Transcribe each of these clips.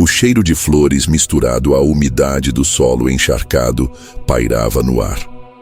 cheiro de flores misturado à umidade do solo encharcado pairava no ar.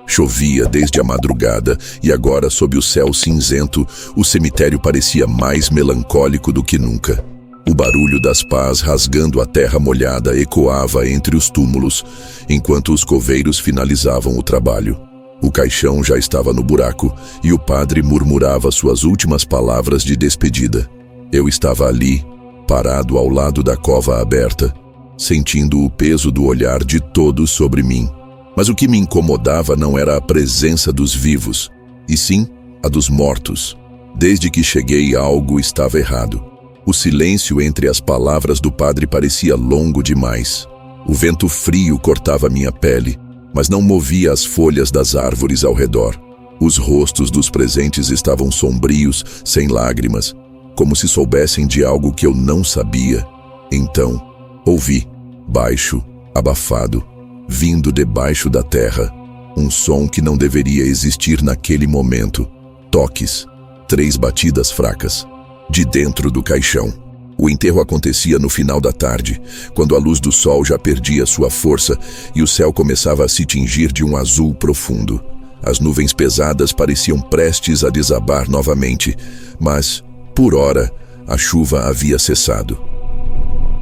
Chovia desde a madrugada e agora, sob o céu cinzento, o cemitério parecia mais melancólico do que nunca. O barulho das pás rasgando a terra molhada ecoava entre os túmulos, enquanto os coveiros finalizavam o trabalho. O caixão já estava no buraco e o padre murmurava suas últimas palavras de despedida. Eu estava ali, parado ao lado da cova aberta, sentindo o peso do olhar de todos sobre mim. Mas o que me incomodava não era a presença dos vivos, e sim a dos mortos. Desde que cheguei, algo estava errado. O silêncio entre as palavras do padre parecia longo demais. O vento frio cortava minha pele, mas não movia as folhas das árvores ao redor. Os rostos dos presentes estavam sombrios, sem lágrimas, como se soubessem de algo que eu não sabia. Então, ouvi, baixo, abafado, vindo debaixo da terra, um som que não deveria existir naquele momento. Toques, 3 batidas fracas, de dentro do caixão. O enterro acontecia no final da tarde, quando a luz do sol já perdia sua força e o céu começava a se tingir de um azul profundo. As nuvens pesadas pareciam prestes a desabar novamente, mas, por ora, a chuva havia cessado.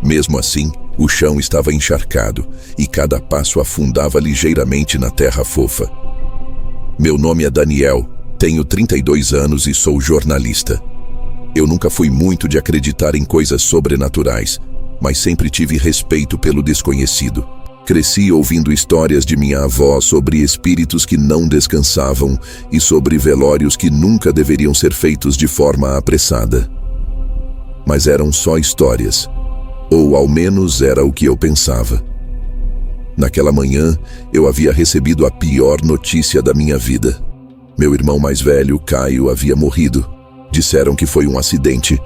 Mesmo assim, o chão estava encharcado e cada passo afundava ligeiramente na terra fofa. Meu nome é Daniel, tenho 32 anos e sou jornalista. Eu nunca fui muito de acreditar em coisas sobrenaturais, mas sempre tive respeito pelo desconhecido. Cresci ouvindo histórias de minha avó sobre espíritos que não descansavam e sobre velórios que nunca deveriam ser feitos de forma apressada. Mas eram só histórias, ou ao menos era o que eu pensava. Naquela manhã, eu havia recebido a pior notícia da minha vida. Meu irmão mais velho, Caio, havia morrido. Disseram que foi um acidente.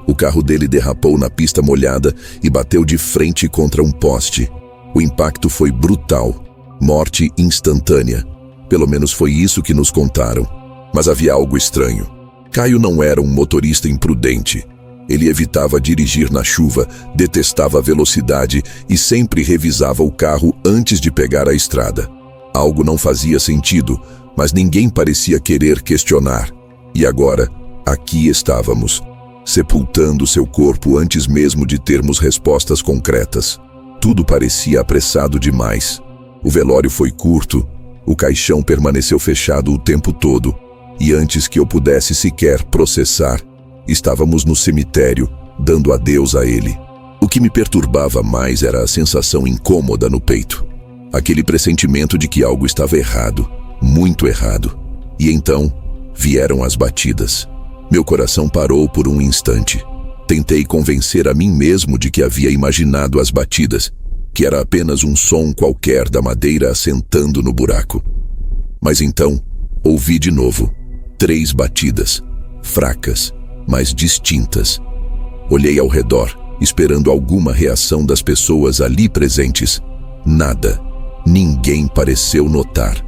O carro dele derrapou na pista molhada e bateu de frente contra um poste. O impacto foi brutal. Morte instantânea. Pelo menos foi isso que nos contaram. Mas havia algo estranho. Caio não era um motorista imprudente. Ele evitava dirigir na chuva, detestava a velocidade e sempre revisava o carro antes de pegar a estrada. Algo não fazia sentido, mas ninguém parecia querer questionar. E agora, aqui estávamos, sepultando seu corpo antes mesmo de termos respostas concretas. Tudo parecia apressado demais. O velório foi curto, o caixão permaneceu fechado o tempo todo, e antes que eu pudesse sequer processar, estávamos no cemitério, dando adeus a ele. O que me perturbava mais era a sensação incômoda no peito. Aquele pressentimento de que algo estava errado, muito errado. E então, vieram as batidas. Meu coração parou por um instante. Tentei convencer a mim mesmo de que havia imaginado as batidas, que era apenas um som qualquer da madeira assentando no buraco. Mas então, ouvi de novo. 3 batidas, fracas, mas distintas. Olhei ao redor, esperando alguma reação das pessoas ali presentes. Nada. Ninguém pareceu notar.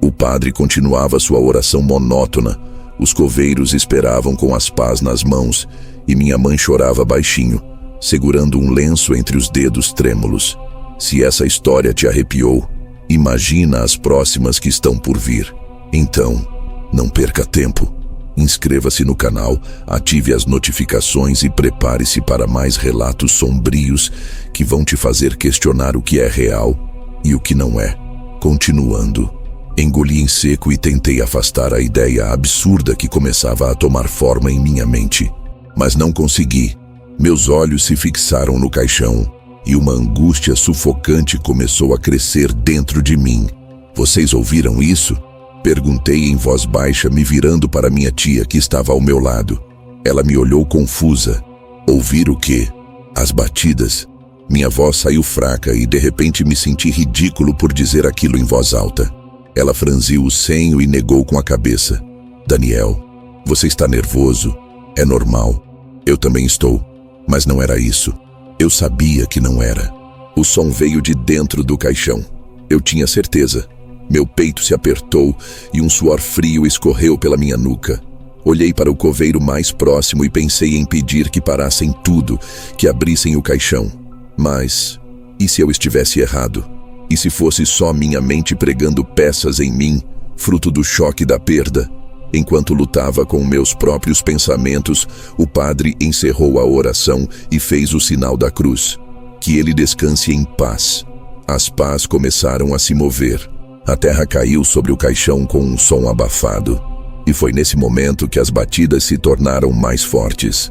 O padre continuava sua oração monótona. Os coveiros esperavam com as pás nas mãos e minha mãe chorava baixinho, segurando um lenço entre os dedos trêmulos. Se essa história te arrepiou, imagina as próximas que estão por vir. Então, não perca tempo. Inscreva-se no canal, ative as notificações e prepare-se para mais relatos sombrios que vão te fazer questionar o que é real e o que não é. Continuando. Engoli em seco e tentei afastar a ideia absurda que começava a tomar forma em minha mente. Mas não consegui. Meus olhos se fixaram no caixão e uma angústia sufocante começou a crescer dentro de mim. Vocês ouviram isso? Perguntei em voz baixa, me virando para minha tia que estava ao meu lado. Ela me olhou confusa. Ouvir o quê? As batidas. Minha voz saiu fraca e de repente me senti ridículo por dizer aquilo em voz alta. Ela franziu o senho e negou com a cabeça. Daniel, você está nervoso. É normal. Eu também estou. Mas não era isso. Eu sabia que não era. O som veio de dentro do caixão. Eu tinha certeza. Meu peito se apertou e um suor frio escorreu pela minha nuca. Olhei para o coveiro mais próximo e pensei em pedir que parassem tudo, que abrissem o caixão. Mas, e se eu estivesse errado? E se fosse só minha mente pregando peças em mim, fruto do choque da perda? Enquanto lutava com meus próprios pensamentos, o padre encerrou a oração e fez o sinal da cruz. Que ele descanse em paz. As pás começaram a se mover. A terra caiu sobre o caixão com um som abafado. E foi nesse momento que as batidas se tornaram mais fortes.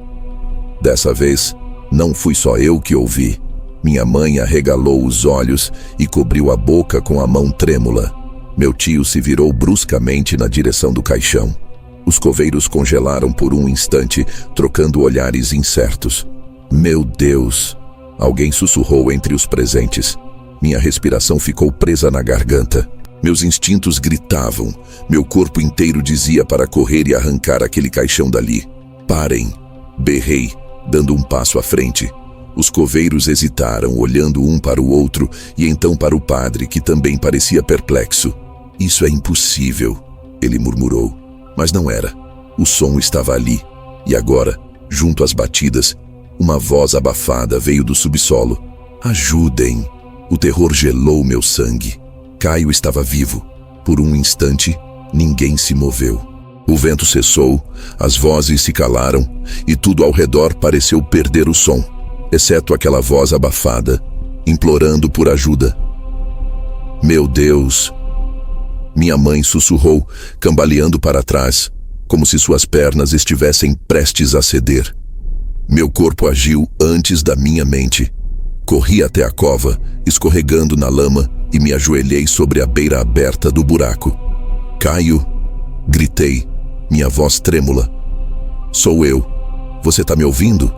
Dessa vez, não fui só eu que ouvi. Minha mãe arregalou os olhos e cobriu a boca com a mão trêmula. Meu tio se virou bruscamente na direção do caixão. Os coveiros congelaram por um instante, trocando olhares incertos. Meu Deus! Alguém sussurrou entre os presentes. Minha respiração ficou presa na garganta. Meus instintos gritavam. Meu corpo inteiro dizia para correr e arrancar aquele caixão dali. Parem! Berrei, dando um passo à frente. Os coveiros hesitaram, olhando um para o outro e então para o padre, que também parecia perplexo. Isso é impossível, ele murmurou. Mas não era. O som estava ali. E agora, junto às batidas, uma voz abafada veio do subsolo. Ajudem! O terror gelou meu sangue. Caio estava vivo. Por um instante, ninguém se moveu. O vento cessou, as vozes se calaram e tudo ao redor pareceu perder o som, exceto aquela voz abafada, implorando por ajuda. Meu Deus! Minha mãe sussurrou, cambaleando para trás, como se suas pernas estivessem prestes a ceder. Meu corpo agiu antes da minha mente. Corri até a cova, escorregando na lama, e me ajoelhei sobre a beira aberta do buraco. Caio! Gritei, minha voz trêmula. Sou eu. Você tá me ouvindo?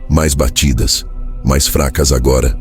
Mais batidas, mais fracas agora.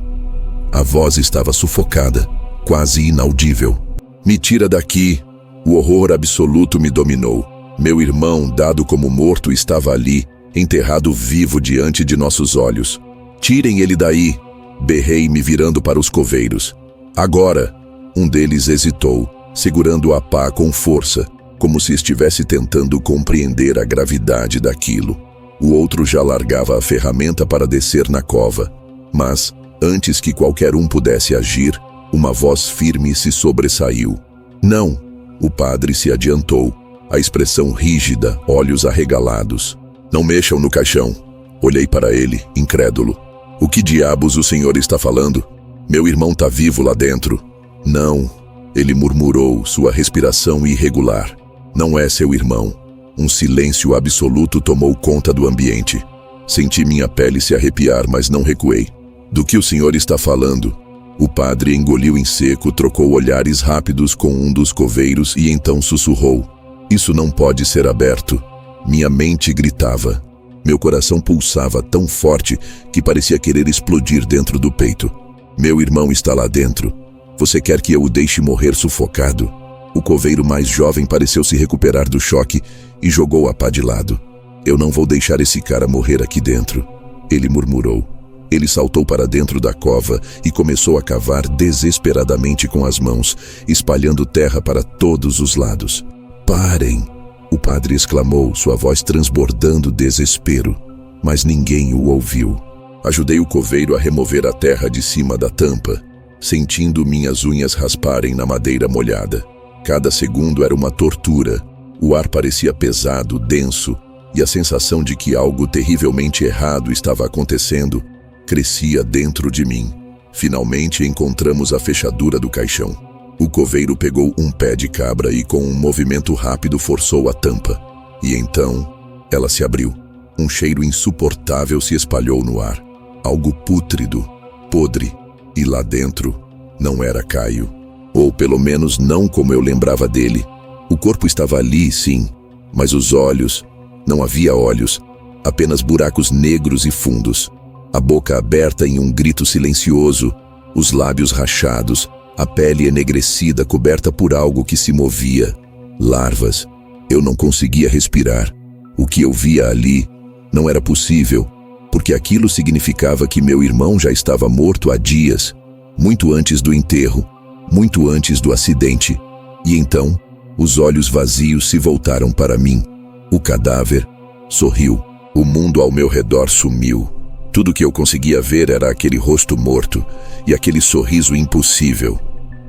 A voz estava sufocada, quase inaudível. Me tira daqui! O horror absoluto me dominou. Meu irmão, dado como morto, estava ali, enterrado vivo diante de nossos olhos. Tirem ele daí! Berrei, me virando para os coveiros. Agora! Um deles hesitou, segurando a pá com força, como se estivesse tentando compreender a gravidade daquilo. O outro já largava a ferramenta para descer na cova. Mas, antes que qualquer um pudesse agir, uma voz firme se sobressaiu. Não! O padre se adiantou, a expressão rígida, olhos arregalados. Não mexam no caixão. Olhei para ele, incrédulo. O que diabos o senhor está falando? Meu irmão tá vivo lá dentro. Não, ele murmurou, sua respiração irregular. Não é seu irmão. Um silêncio absoluto tomou conta do ambiente. Senti minha pele se arrepiar, mas não recuei. Do que o senhor está falando? O padre engoliu em seco, trocou olhares rápidos com um dos coveiros e então sussurrou. Isso não pode ser aberto. Minha mente gritava. Meu coração pulsava tão forte que parecia querer explodir dentro do peito. Meu irmão está lá dentro. Você quer que eu o deixe morrer sufocado? O coveiro mais jovem pareceu se recuperar do choque e jogou a pá de lado. Eu não vou deixar esse cara morrer aqui dentro, ele murmurou. Ele saltou para dentro da cova e começou a cavar desesperadamente com as mãos, espalhando terra para todos os lados. Parem! O padre exclamou, sua voz transbordando desespero. Mas ninguém o ouviu. Ajudei o coveiro a remover a terra de cima da tampa, sentindo minhas unhas rasparem na madeira molhada. Cada segundo era uma tortura. O ar parecia pesado, denso, e a sensação de que algo terrivelmente errado estava acontecendo crescia dentro de mim. Finalmente encontramos a fechadura do caixão. O coveiro pegou um pé de cabra e com um movimento rápido forçou a tampa. E então, ela se abriu. Um cheiro insuportável se espalhou no ar. Algo pútrido, podre. E lá dentro, não era Caio. Ou pelo menos não como eu lembrava dele. O corpo estava ali, sim. Mas os olhos... Não havia olhos. Apenas buracos negros e fundos. A boca aberta em um grito silencioso. Os lábios rachados. A pele enegrecida coberta por algo que se movia. Larvas. Eu não conseguia respirar. O que eu via ali não era possível, porque aquilo significava que meu irmão já estava morto há dias, muito antes do enterro, muito antes do acidente. E então, os olhos vazios se voltaram para mim. O cadáver sorriu. O mundo ao meu redor sumiu. Tudo que eu conseguia ver era aquele rosto morto e aquele sorriso impossível.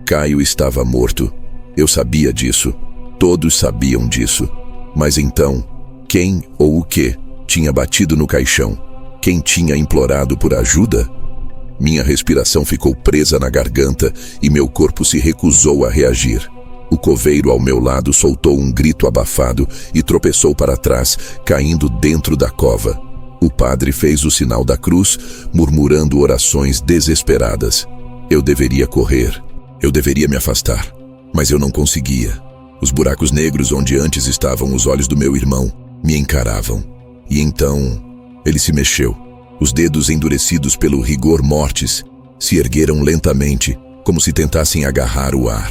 Caio estava morto. Eu sabia disso. Todos sabiam disso. Mas então, quem ou o que tinha batido no caixão? Quem tinha implorado por ajuda? Minha respiração ficou presa na garganta e meu corpo se recusou a reagir. O coveiro ao meu lado soltou um grito abafado e tropeçou para trás, caindo dentro da cova. O padre fez o sinal da cruz, murmurando orações desesperadas. Eu deveria correr. Eu deveria me afastar. Mas eu não conseguia. Os buracos negros onde antes estavam os olhos do meu irmão me encaravam. E então, ele se mexeu. Os dedos endurecidos pelo rigor mortis se ergueram lentamente, como se tentassem agarrar o ar.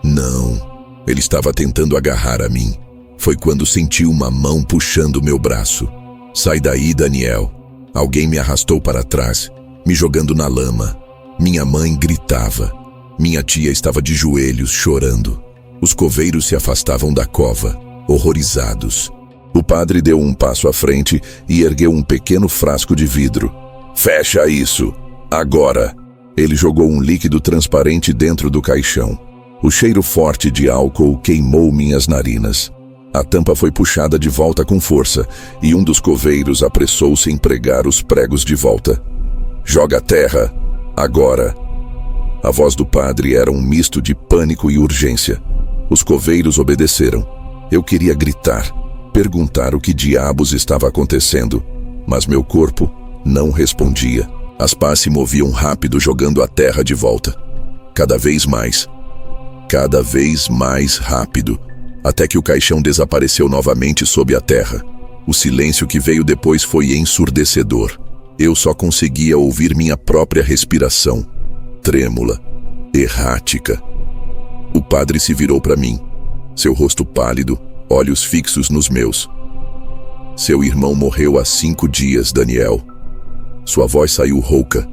Não, ele estava tentando agarrar a mim. Foi quando senti uma mão puxando meu braço. Sai daí, Daniel. Alguém me arrastou para trás, me jogando na lama. Minha mãe gritava. Minha tia estava de joelhos, chorando. Os coveiros se afastavam da cova, horrorizados. O padre deu um passo à frente e ergueu um pequeno frasco de vidro. Fecha isso, agora! Ele jogou um líquido transparente dentro do caixão. O cheiro forte de álcool queimou minhas narinas. A tampa foi puxada de volta com força e um dos coveiros apressou-se em pregar os pregos de volta. Joga a terra, agora! A voz do padre era um misto de pânico e urgência. Os coveiros obedeceram. Eu queria gritar, perguntar o que diabos estava acontecendo, mas meu corpo não respondia. As pás se moviam rápido, jogando a terra de volta. Cada vez mais rápido, até que o caixão desapareceu novamente sob a terra. O silêncio que veio depois foi ensurdecedor. Eu só conseguia ouvir minha própria respiração, trêmula, errática. O padre se virou para mim, seu rosto pálido, olhos fixos nos meus. Seu irmão morreu há 5 dias, Daniel. Sua voz saiu rouca,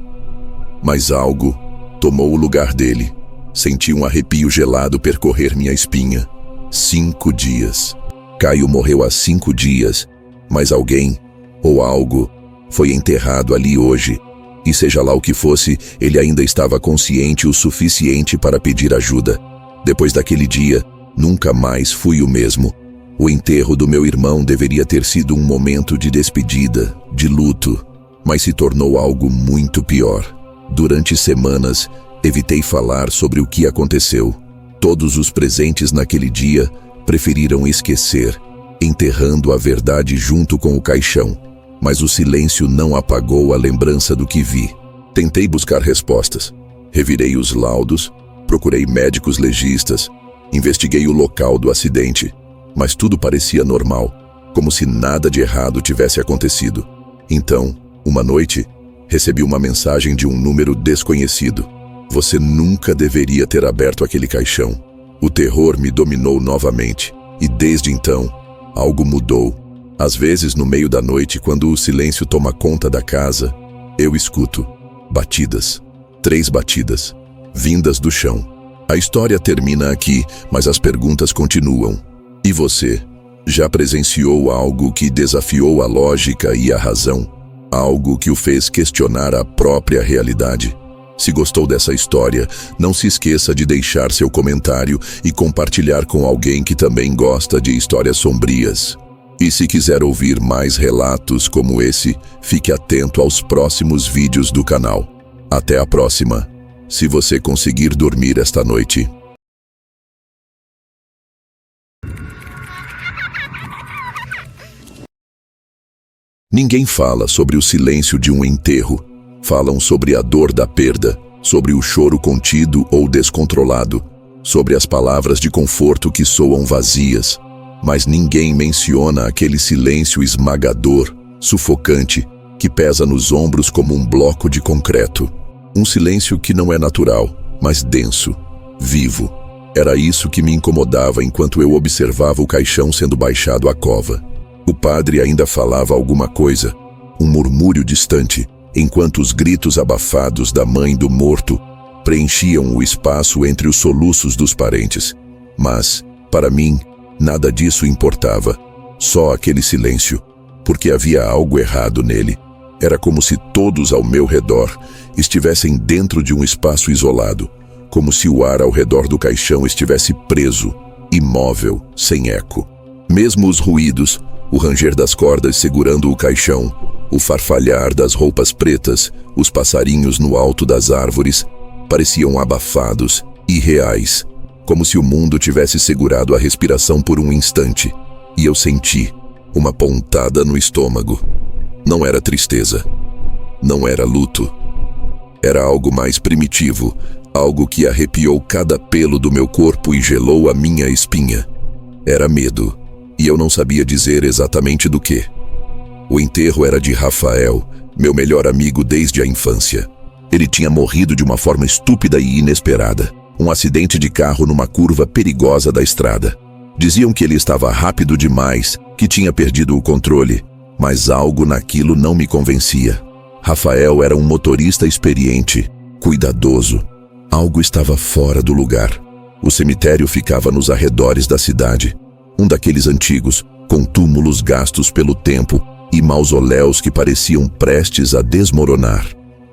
mas algo tomou o lugar dele. Senti um arrepio gelado percorrer minha espinha. 5 dias. Caio morreu há 5 dias, mas alguém, ou algo, foi enterrado ali hoje. E seja lá o que fosse, ele ainda estava consciente o suficiente para pedir ajuda. Depois daquele dia, nunca mais fui o mesmo. O enterro do meu irmão deveria ter sido um momento de despedida, de luto, mas se tornou algo muito pior. Durante semanas, evitei falar sobre o que aconteceu. Todos os presentes naquele dia preferiram esquecer, enterrando a verdade junto com o caixão. Mas o silêncio não apagou a lembrança do que vi. Tentei buscar respostas. Revirei os laudos, procurei médicos legistas, investiguei o local do acidente, mas tudo parecia normal, como se nada de errado tivesse acontecido. Então, uma noite, recebi uma mensagem de um número desconhecido. Você nunca deveria ter aberto aquele caixão. O terror me dominou novamente, e desde então, algo mudou. Às vezes, no meio da noite, quando o silêncio toma conta da casa, eu escuto batidas, 3 batidas, vindas do chão. A história termina aqui, mas as perguntas continuam. E você? Já presenciou algo que desafiou a lógica e a razão? Algo que o fez questionar a própria realidade? Se gostou dessa história, não se esqueça de deixar seu comentário e compartilhar com alguém que também gosta de histórias sombrias. E se quiser ouvir mais relatos como esse, fique atento aos próximos vídeos do canal. Até a próxima, se você conseguir dormir esta noite. Ninguém fala sobre o silêncio de um enterro. Falam sobre a dor da perda, sobre o choro contido ou descontrolado, sobre as palavras de conforto que soam vazias. Mas ninguém menciona aquele silêncio esmagador, sufocante, que pesa nos ombros como um bloco de concreto. Um silêncio que não é natural, mas denso, vivo. Era isso que me incomodava enquanto eu observava o caixão sendo baixado à cova. O padre ainda falava alguma coisa, um murmúrio distante, enquanto os gritos abafados da mãe do morto preenchiam o espaço entre os soluços dos parentes. Mas, para mim, nada disso importava, só aquele silêncio, porque havia algo errado nele. Era como se todos ao meu redor estivessem dentro de um espaço isolado, como se o ar ao redor do caixão estivesse preso, imóvel, sem eco. Mesmo os ruídos, o ranger das cordas segurando o caixão, o farfalhar das roupas pretas, os passarinhos no alto das árvores, pareciam abafados, irreais, como se o mundo tivesse segurado a respiração por um instante, e eu senti uma pontada no estômago. Não era tristeza, não era luto. Era algo mais primitivo, algo que arrepiou cada pelo do meu corpo e gelou a minha espinha. Era medo, e eu não sabia dizer exatamente do que. O enterro era de Rafael, meu melhor amigo desde a infância. Ele tinha morrido de uma forma estúpida e inesperada. Um acidente de carro numa curva perigosa da estrada. Diziam que ele estava rápido demais, que tinha perdido o controle, mas algo naquilo não me convencia. Rafael era um motorista experiente, cuidadoso. Algo estava fora do lugar. O cemitério ficava nos arredores da cidade. Um daqueles antigos, com túmulos gastos pelo tempo e mausoléus que pareciam prestes a desmoronar.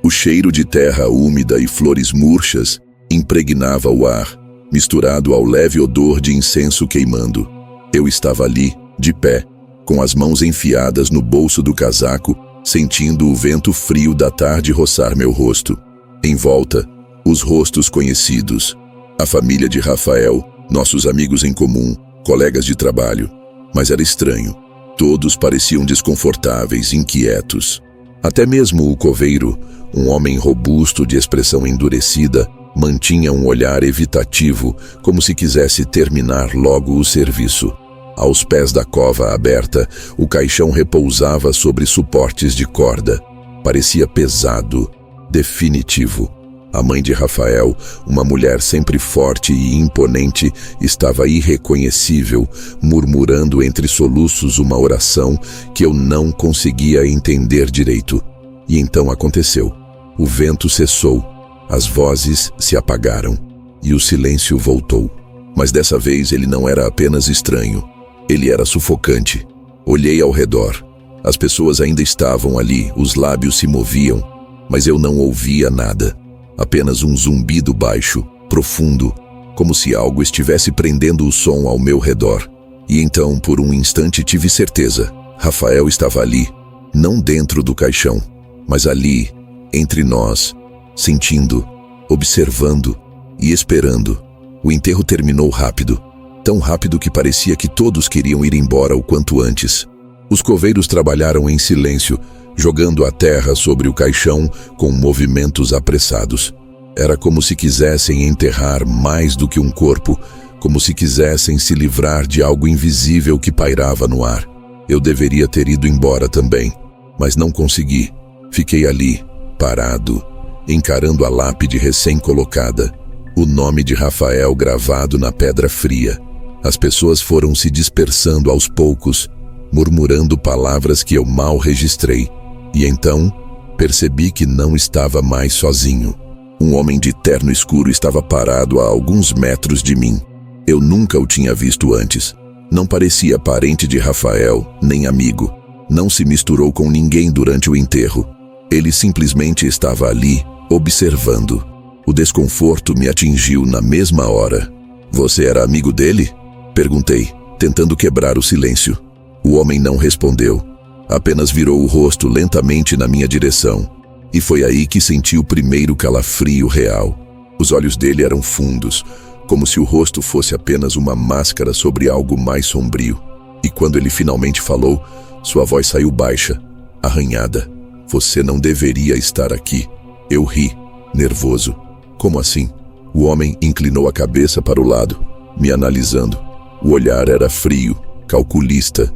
O cheiro de terra úmida e flores murchas impregnava o ar, misturado ao leve odor de incenso queimando. Eu estava ali, de pé, com as mãos enfiadas no bolso do casaco, sentindo o vento frio da tarde roçar meu rosto. Em volta, os rostos conhecidos. A família de Rafael, nossos amigos em comum, colegas de trabalho. Mas era estranho. Todos pareciam desconfortáveis, inquietos. Até mesmo o coveiro, um homem robusto de expressão endurecida, mantinha um olhar evitativo, como se quisesse terminar logo o serviço. Aos pés da cova aberta, o caixão repousava sobre suportes de corda. Parecia pesado, definitivo. A mãe de Rafael, uma mulher sempre forte e imponente, estava irreconhecível, murmurando entre soluços uma oração que eu não conseguia entender direito. E então aconteceu. O vento cessou. As vozes se apagaram e o silêncio voltou. Mas dessa vez ele não era apenas estranho. Ele era sufocante. Olhei ao redor. As pessoas ainda estavam ali, os lábios se moviam, mas eu não ouvia nada. Apenas um zumbido baixo, profundo, como se algo estivesse prendendo o som ao meu redor. E então, por um instante, tive certeza. Rafael estava ali, não dentro do caixão, mas ali, entre nós, sentindo, observando e esperando. O enterro terminou rápido, tão rápido que parecia que todos queriam ir embora o quanto antes. Os coveiros trabalharam em silêncio, jogando a terra sobre o caixão com movimentos apressados. Era como se quisessem enterrar mais do que um corpo, como se quisessem se livrar de algo invisível que pairava no ar. Eu deveria ter ido embora também, mas não consegui. Fiquei ali, parado, encarando a lápide recém-colocada, o nome de Rafael gravado na pedra fria. As pessoas foram se dispersando aos poucos, murmurando palavras que eu mal registrei. E então, percebi que não estava mais sozinho. Um homem de terno escuro estava parado a alguns metros de mim. Eu nunca o tinha visto antes. Não parecia parente de Rafael, nem amigo. Não se misturou com ninguém durante o enterro. Ele simplesmente estava ali, observando. O desconforto me atingiu na mesma hora. "Você era amigo dele?" Perguntei, tentando quebrar o silêncio. O homem não respondeu. Apenas virou o rosto lentamente na minha direção. E foi aí que senti o primeiro calafrio real. Os olhos dele eram fundos, como se o rosto fosse apenas uma máscara sobre algo mais sombrio. E quando ele finalmente falou, sua voz saiu baixa, arranhada. "Você não deveria estar aqui." Eu ri, nervoso. "Como assim?" O homem inclinou a cabeça para o lado, me analisando. O olhar era frio, calculista.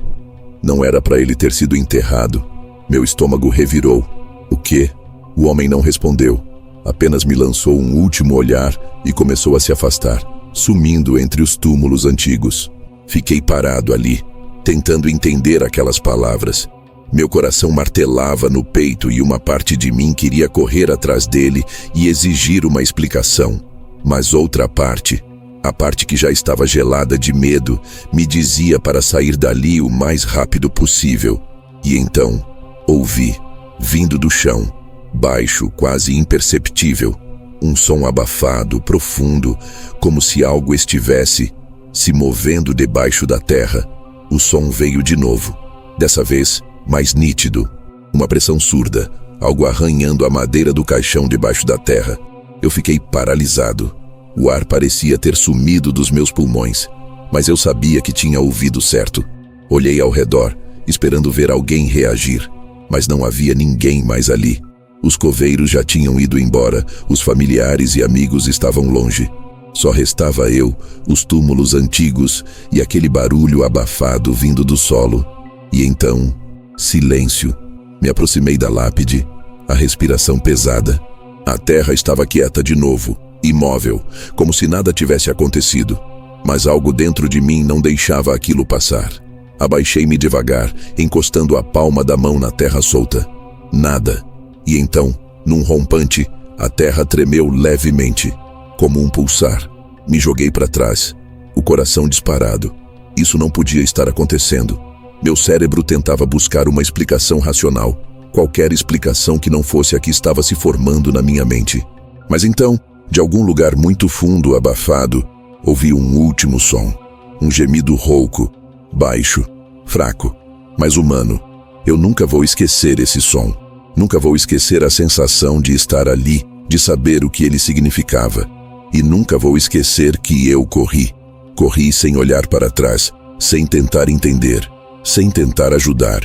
Não era para ele ter sido enterrado. Meu estômago revirou. "O quê?" O homem não respondeu. Apenas me lançou um último olhar e começou a se afastar, sumindo entre os túmulos antigos. Fiquei parado ali, tentando entender aquelas palavras. Meu coração martelava no peito e uma parte de mim queria correr atrás dele e exigir uma explicação. Mas outra parte, a parte que já estava gelada de medo, me dizia para sair dali o mais rápido possível. E então, ouvi. vindo do chão, baixo, quase imperceptível. Um som abafado, profundo, como se algo estivesse se movendo debaixo da terra. O som veio de novo, dessa vez mais nítido. Uma pressão surda, algo arranhando a madeira do caixão debaixo da terra. Eu fiquei paralisado. O ar parecia ter sumido dos meus pulmões, mas eu sabia que tinha ouvido certo. Olhei ao redor, esperando ver alguém reagir, mas não havia ninguém mais ali. Os coveiros já tinham ido embora, os familiares e amigos estavam longe. Só restava eu, os túmulos antigos e aquele barulho abafado vindo do solo. E então, silêncio. Me aproximei da lápide, a respiração pesada. A terra estava quieta de novo, imóvel, como se nada tivesse acontecido. Mas algo dentro de mim não deixava aquilo passar. Abaixei-me devagar, encostando a palma da mão na terra solta. Nada. E então, num rompante, a terra tremeu levemente, como um pulsar. Me joguei para trás, o coração disparado. Isso não podia estar acontecendo. Meu cérebro tentava buscar uma explicação racional, qualquer explicação que não fosse a que estava se formando na minha mente. Mas então, de algum lugar muito fundo, abafado, ouvi um último som. Um gemido rouco, baixo, fraco, mas humano. Eu nunca vou esquecer esse som. Nunca vou esquecer a sensação de estar ali, de saber o que ele significava. E nunca vou esquecer que eu corri. Corri sem olhar para trás, sem tentar entender, sem tentar ajudar.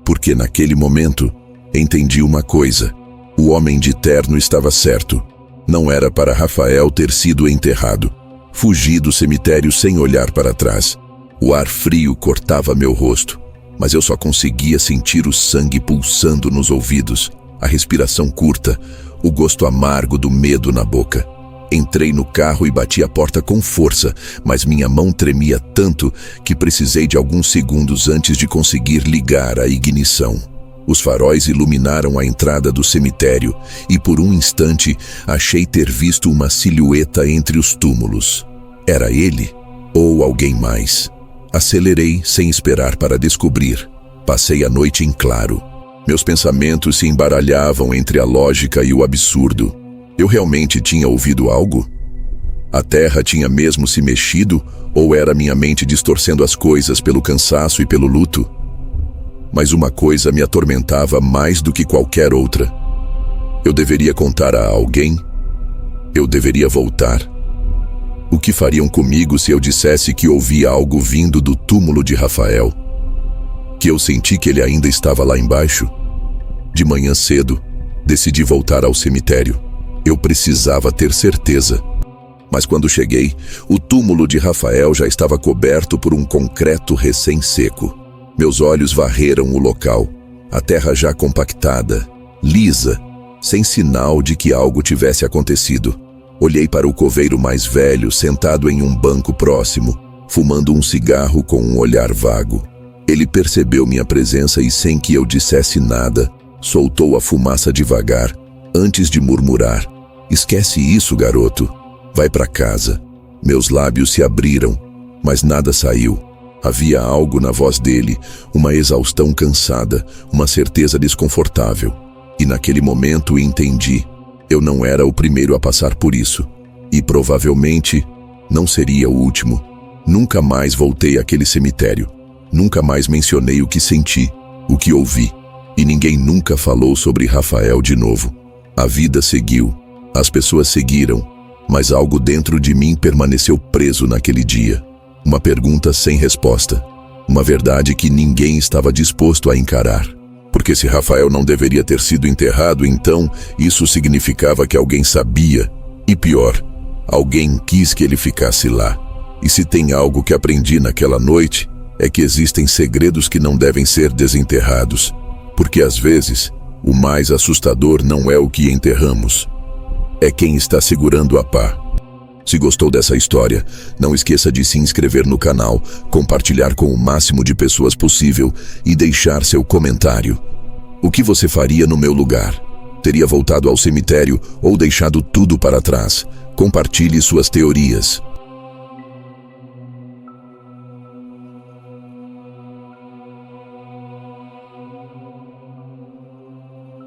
Porque naquele momento, entendi uma coisa. O homem de terno estava certo. Não era para Rafael ter sido enterrado. Fugi do cemitério sem olhar para trás. O ar frio cortava meu rosto, mas eu só conseguia sentir o sangue pulsando nos ouvidos, a respiração curta, o gosto amargo do medo na boca. Entrei no carro e bati a porta com força, mas minha mão tremia tanto que precisei de alguns segundos antes de conseguir ligar a ignição. Os faróis iluminaram a entrada do cemitério e por um instante achei ter visto uma silhueta entre os túmulos. Era ele ou alguém mais? Acelerei sem esperar para descobrir. Passei a noite em claro. Meus pensamentos se embaralhavam entre a lógica e o absurdo. Eu realmente tinha ouvido algo? A terra tinha mesmo se mexido ou era minha mente distorcendo as coisas pelo cansaço e pelo luto? Mas uma coisa me atormentava mais do que qualquer outra. Eu deveria contar a alguém? Eu deveria voltar? O que fariam comigo se eu dissesse que ouvi algo vindo do túmulo de Rafael? Que eu senti que ele ainda estava lá embaixo? De manhã cedo, decidi voltar ao cemitério. Eu precisava ter certeza. Mas quando cheguei, o túmulo de Rafael já estava coberto por um concreto recém-seco. Meus olhos varreram o local, a terra já compactada, lisa, sem sinal de que algo tivesse acontecido. Olhei para o coveiro mais velho sentado em um banco próximo, fumando um cigarro com um olhar vago. Ele percebeu minha presença e, sem que eu dissesse nada, soltou a fumaça devagar, antes de murmurar: "Esquece isso, garoto. Vai para casa." Meus lábios se abriram, mas nada saiu. Havia algo na voz dele, uma exaustão cansada, uma certeza desconfortável. E naquele momento entendi. Eu não era o primeiro a passar por isso. E provavelmente não seria o último. Nunca mais voltei àquele cemitério. Nunca mais mencionei o que senti, o que ouvi. E ninguém nunca falou sobre Rafael de novo. A vida seguiu. As pessoas seguiram. Mas algo dentro de mim permaneceu preso naquele dia. Uma pergunta sem resposta. Uma verdade que ninguém estava disposto a encarar. Porque se Rafael não deveria ter sido enterrado, então isso significava que alguém sabia. E pior, alguém quis que ele ficasse lá. E se tem algo que aprendi naquela noite, é que existem segredos que não devem ser desenterrados. Porque às vezes, o mais assustador não é o que enterramos. É quem está segurando a pá. Se gostou dessa história, não esqueça de se inscrever no canal, compartilhar com o máximo de pessoas possível e deixar seu comentário. O que você faria no meu lugar? Teria voltado ao cemitério ou deixado tudo para trás? Compartilhe suas teorias.